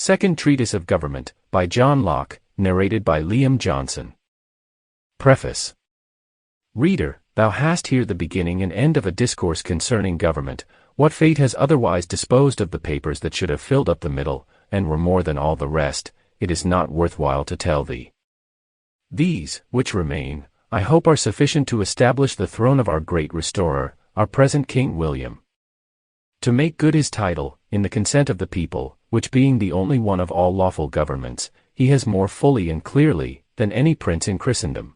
Second Treatise of Government, by John Locke, narrated by Liam Johnson. Preface. Reader, thou hast here the beginning and end of a discourse concerning government. What fate has otherwise disposed of the papers that should have filled up the middle, and were more than all the rest, it is not worthwhile to tell thee. These, which remain, I hope are sufficient to establish the throne of our great restorer, our present King William. To make good his title, in the consent of the people, which being the only one of all lawful governments, he has more fully and clearly, than any prince in Christendom.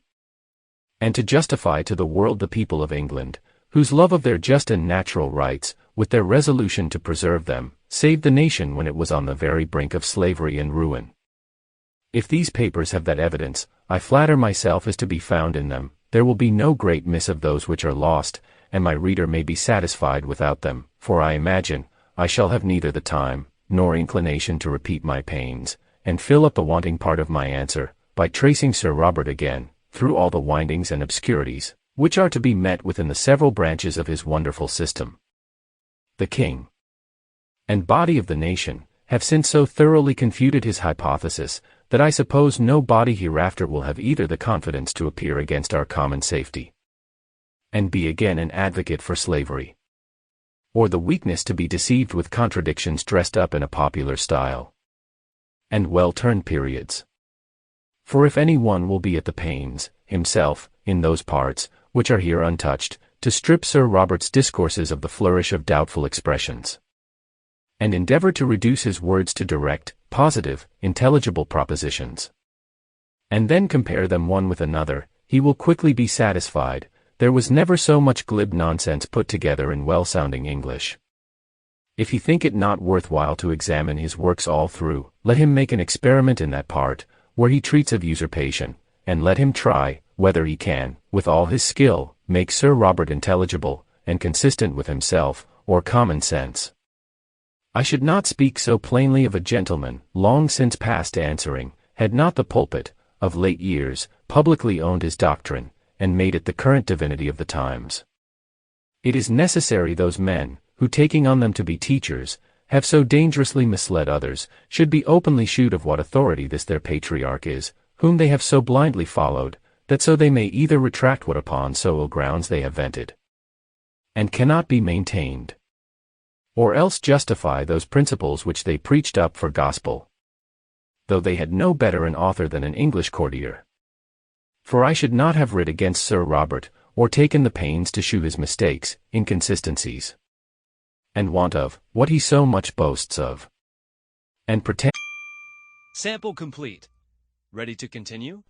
And to justify to the world the people of England, whose love of their just and natural rights, with their resolution to preserve them, saved the nation when it was on the very brink of slavery and ruin. If these papers have that evidence, I flatter myself is to be found in them, there will be no great miss of those which are lost, and my reader may be satisfied without them, for I imagine, I shall have neither the time, nor inclination to repeat my pains, and fill up the wanting part of my answer, by tracing Sir Robert again, through all the windings and obscurities, which are to be met with in the several branches of his wonderful system. The king and body of the nation have since so thoroughly confuted his hypothesis, that I suppose no body hereafter will have either the confidence to appear against our common safety, and be again an advocate for slavery, or the weakness to be deceived with contradictions dressed up in a popular style, and well-turned periods. For if any one will be at the pains, himself, in those parts, which are here untouched, to strip Sir Robert's discourses of the flourish of doubtful expressions, and endeavor to reduce his words to direct, positive, intelligible propositions, and then compare them one with another, he will quickly be satisfied, there was never so much glib nonsense put together in well-sounding English. If he think it not worthwhile to examine his works all through, let him make an experiment in that part, where he treats of usurpation, and let him try, whether he can, with all his skill, make Sir Robert intelligible, and consistent with himself, or common sense. I should not speak so plainly of a gentleman, long since past answering, had not the pulpit, of late years, publicly owned his doctrine, and made it the current divinity of the times. It is necessary those men, who taking on them to be teachers, have so dangerously misled others, should be openly shewed of what authority this their patriarch is, whom they have so blindly followed, that so they may either retract what upon so ill grounds they have vented, and cannot be maintained, or else justify those principles which they preached up for gospel, though they had no better an author than an English courtier. For I should not have writ against Sir Robert, or taken the pains to shew his mistakes, inconsistencies, and want of, what he so much boasts of, and pretend. Sample complete. Ready to continue?